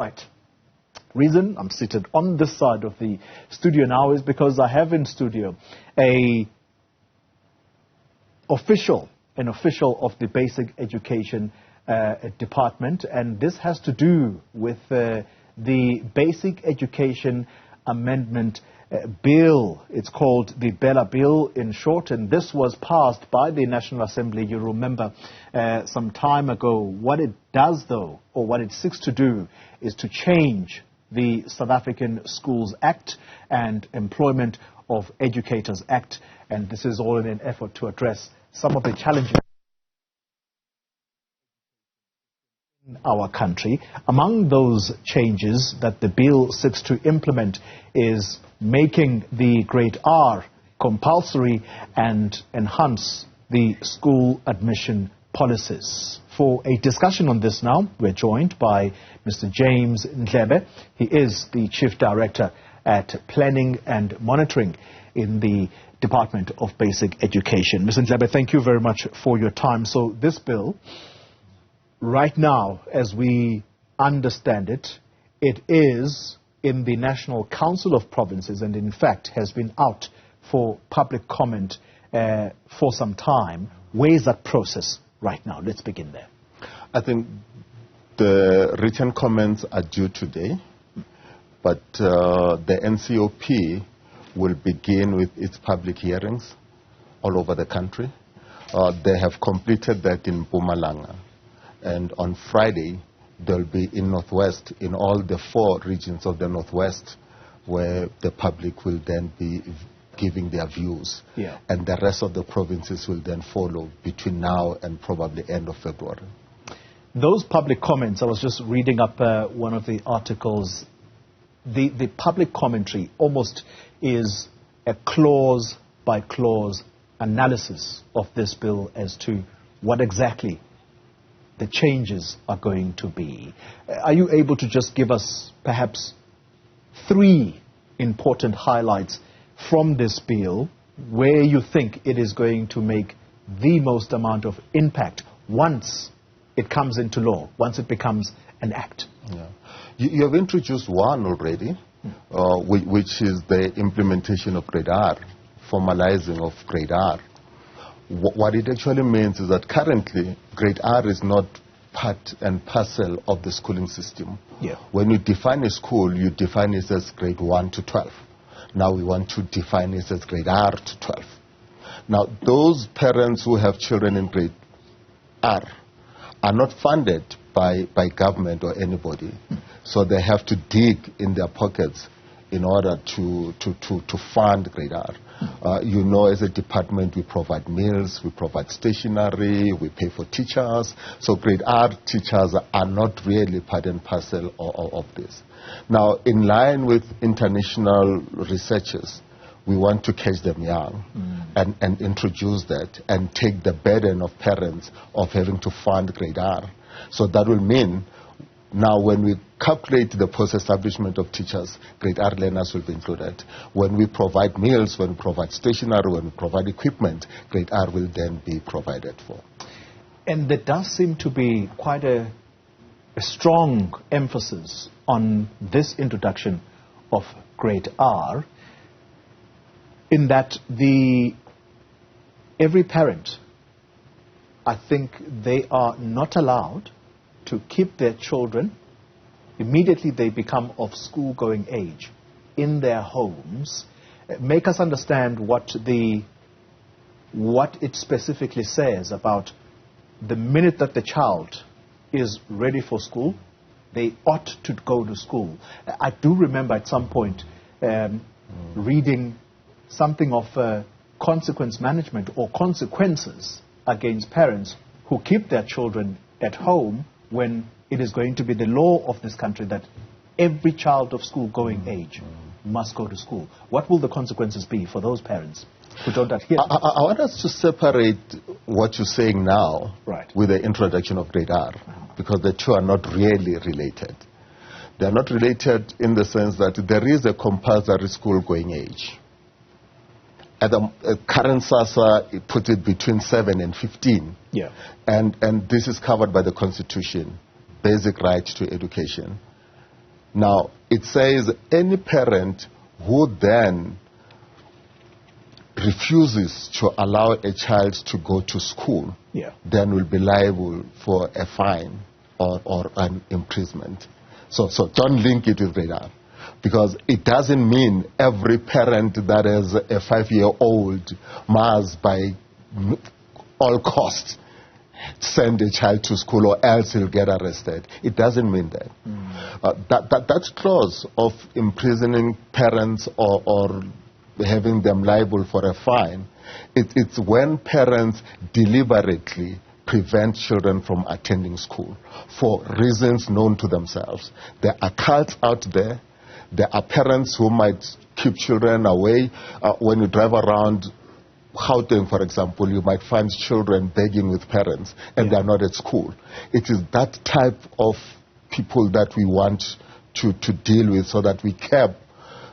Right. Reason I'm seated on this side of the studio now is because I have in studio an official of the Basic Education Department, and this has to do with the Basic Education Amendment Bill. It's called the Bela Bill in short, and this was passed by the National Assembly, you remember, some time ago. What it does, though, or what it seeks to do, is to change the South African Schools Act and Employment of Educators Act, and this is all in an effort to address some of the challenges in our country. Among those changes that the bill seeks to implement is making the grade R compulsory and enhance the school admission policies. For a discussion on this now, we're joined by Mr. James Ndlebe. He is the Chief Director at Planning and Monitoring in the Department of Basic Education. Mr. Ndlebe, thank you very much for your time. So this bill, right now, as we understand it, it is in the National Council of Provinces and in fact has been out for public comment for some time. Where is that process right now? Let's begin there. I think the written comments are due today, but the NCOP will begin with its public hearings all over the country. They have completed that in Mpumalanga, and on Friday they'll be in Northwest, in all the 4 regions of the Northwest, where the public will then be giving their views. Yeah. And the rest of the provinces will then follow between now and probably end of February. Those public comments, I was just reading up one of the articles. The public commentary almost is a clause-by-clause analysis of this bill as to what exactly the changes are going to be. Are you able to just give us perhaps 3 important highlights from this bill where you think it is going to make the most amount of impact once it comes into law, once it becomes an act? Yeah. You have introduced one already, which is the implementation of grade R, formalizing of grade R. What it actually means is that currently grade R is not part and parcel of the schooling system. Yeah. When you define a school, you define it as grade 1 to 12. Now we want to define it as grade R to 12. Now those parents who have children in grade R are not funded by government or anybody. So they have to dig in their pockets in order to fund grade R. You know, as a department, we provide meals, we provide stationery, we pay for teachers. So grade R teachers are not really part and parcel of this. Now, in line with international researchers, we want to catch them young and introduce that and take the burden of parents of having to fund grade R. So that will mean now when we calculate the post-establishment of teachers, grade R learners will be included. When we provide meals, when we provide stationery, when we provide equipment, grade R will then be provided for. And there does seem to be quite a strong emphasis on this introduction of grade R, in that every parent, I think they are not allowed to keep their children immediately they become of school-going age in their homes. Make us understand what it specifically says about the minute that the child is ready for school, they ought to go to school. I do remember at some point reading something of consequence management or consequences against parents who keep their children at home when it is going to be the law of this country that every child of school-going age must go to school. What will the consequences be for those parents who don't adhere? I want us to separate what you're saying now with the introduction of grade R, because the two are not really related. They are not related in the sense that there is a compulsory school-going age. At the current SASA, it put it between 7 and 15. Yeah. And this is covered by the Constitution, basic right to education. Now, it says any parent who then refuses to allow a child to go to school, then will be liable for a fine or an imprisonment. So don't link it with grade R, because it doesn't mean every parent that has a 5-year-old must by all costs send a child to school or else he'll get arrested. It doesn't mean that. That clause of imprisoning parents or having them liable for a fine, it's when parents deliberately prevent children from attending school for reasons known to themselves. There are cults out there. There are parents who might keep children away. When you drive around Gauteng, for example, you might find children begging with parents and they are not at school. It is that type of people that we want to deal with, so that we care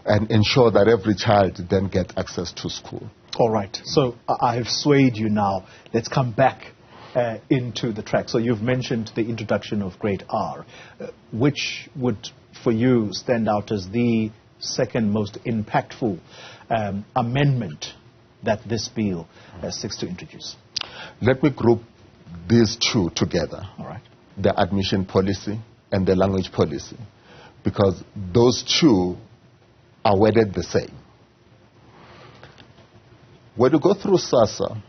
and ensure that every child then gets access to school. All right. So I have swayed you now. Let's come back into the track. So you've mentioned the introduction of grade R, which would, for you, stand out as the second most impactful amendment that this bill seeks to introduce? Let me group these two together. All right. The admission policy and the language policy, because those two are worded the same. When you go through SASSA,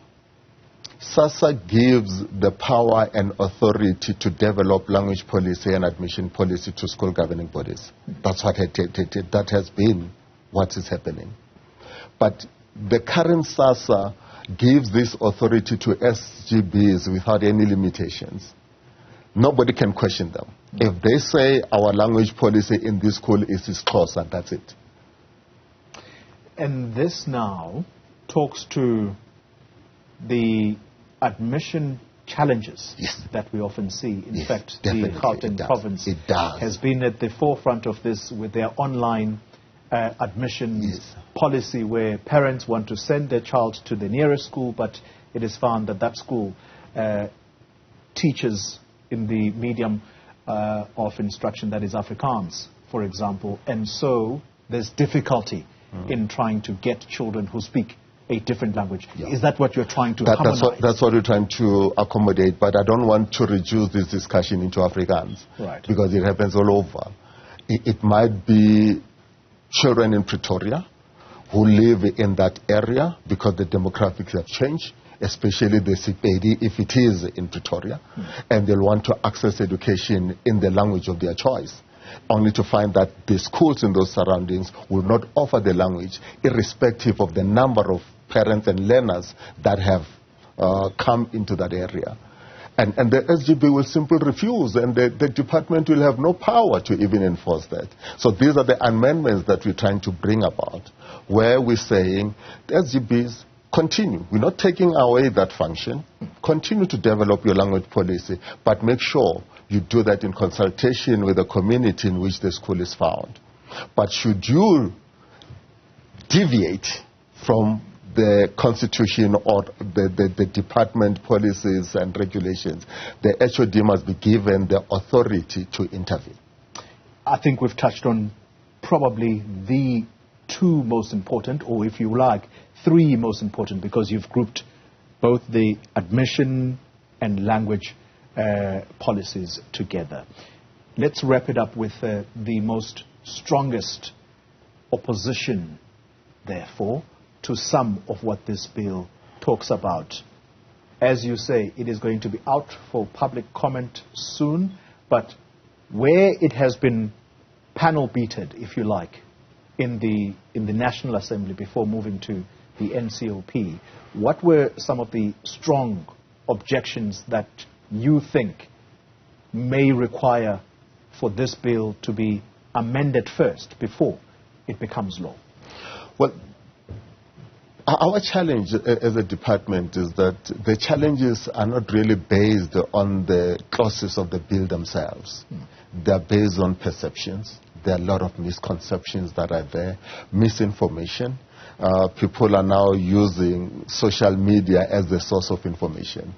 SASSA gives the power and authority to develop language policy and admission policy to school governing bodies. That's what that has been what is happening. But the current SASSA gives this authority to SGBs without any limitations. Nobody can question them. If they say our language policy in this school is Xhosa, that's it. And this now talks to the admission challenges that we often see. In fact, the Gauteng province has been at the forefront of this with their online admissions policy, where parents want to send their child to the nearest school, but it is found that that school teaches in the medium of instruction that is Afrikaans, for example, and so there's difficulty in trying to get children who speak a different language. Is that what you're trying to harmonize? That's what we're trying to accommodate, but I don't want to reduce this discussion into Afrikaans, because it happens all over. It might be children in Pretoria who live in that area because the demographics have changed, especially the Sepedi, if it is in Pretoria, and they'll want to access education in the language of their choice, only to find that the schools in those surroundings will not offer the language, irrespective of the number of parents and learners that have come into that area. And the SGB will simply refuse, and the department will have no power to even enforce that. So these are the amendments that we're trying to bring about, where we're saying the SGBs continue. We're not taking away that function. Continue to develop your language policy, but make sure you do that in consultation with the community in which the school is found. But should you deviate from the constitution or the department policies and regulations, the HOD must be given the authority to intervene. I think we've touched on probably the two most important, or if you like, three most important, because you've grouped both the admission and language policies together. Let's wrap it up with the most strongest opposition, therefore, to some of what this bill talks about. As you say, it is going to be out for public comment soon, but where it has been panel beated, if you like, in the National Assembly before moving to the NCOP, what were some of the strong objections that you think may require for this bill to be amended first before it becomes law? Well, our challenge as a department is that the challenges are not really based on the clauses of the bill themselves. They're based on perceptions. There are a lot of misconceptions that are there, misinformation. People are now using social media as the source of information,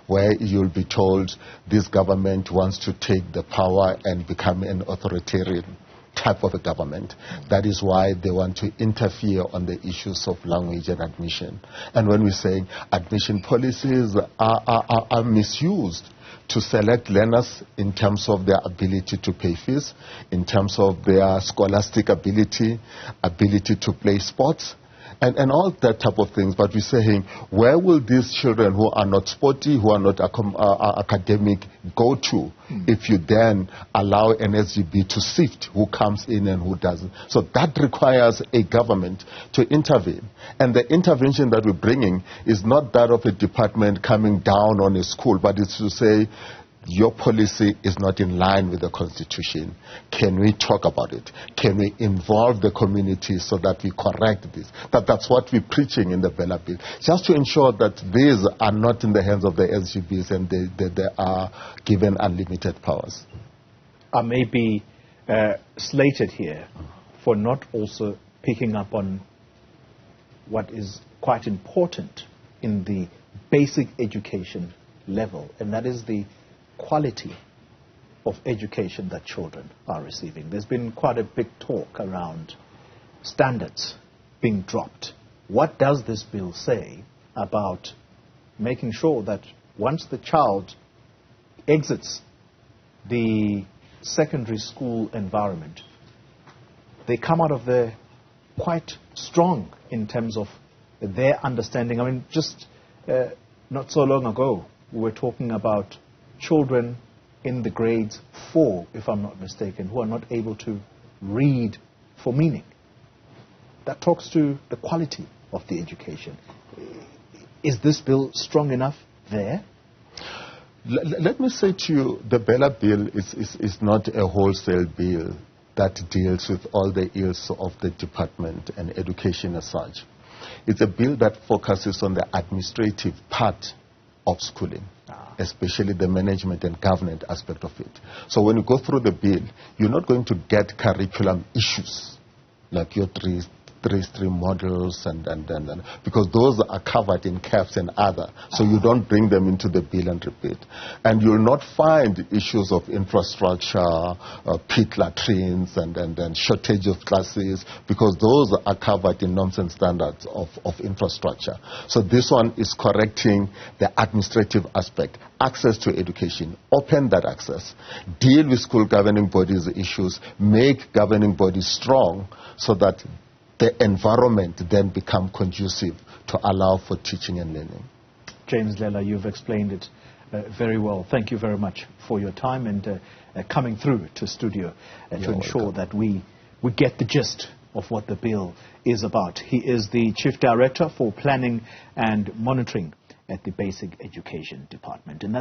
where you'll be told this government wants to take the power and become an authoritarian type of a government. That is why they want to interfere on the issues of language and admission. And when we say admission policies are misused to select learners in terms of their ability to pay fees, in terms of their scholastic ability to play sports, and all that type of things. But we're saying, where will these children who are not sporty, who are not academic, go to if you then allow an SGB to sift who comes in and who doesn't? So that requires a government to intervene. And the intervention that we're bringing is not that of a department coming down on a school, but it's to say, your policy is not in line with the Constitution. Can we talk about it? Can we involve the community so that we correct this? That's what we're preaching in the Bela bill, just to ensure that these are not in the hands of the SGBs and they are given unlimited powers. I may be slated here for not also picking up on what is quite important in the basic education level, and that is the quality of education that children are receiving. There's been quite a big talk around standards being dropped. What does this bill say about making sure that once the child exits the secondary school environment, they come out of there quite strong in terms of their understanding? I mean, just not so long ago, we were talking about children in the grades 4, if I'm not mistaken, who are not able to read for meaning. That talks to the quality of the education. Is this bill strong enough there? Let me say to you, the Bela bill is not a wholesale bill that deals with all the ills of the department and education as such. It's a bill that focuses on the administrative part of schooling, especially the management and governance aspect of it. So when you go through the bill, you're not going to get curriculum issues like your three-stream models and because those are covered in CAPS and other, so you don't bring them into the bill and repeat. And you'll not find issues of infrastructure, pit latrines and shortage of classes, because those are covered in norms and standards of infrastructure. So this one is correcting the administrative aspect, access to education, open that access, deal with school governing bodies issues, make governing bodies strong so that the environment then become conducive to allow for teaching and learning. James Ndlebe, you've explained it very well. Thank you very much for your time and coming through to studio to ensure that we get the gist of what the bill is about. He is the Chief Director for Planning and Monitoring at the Basic Education Department. And that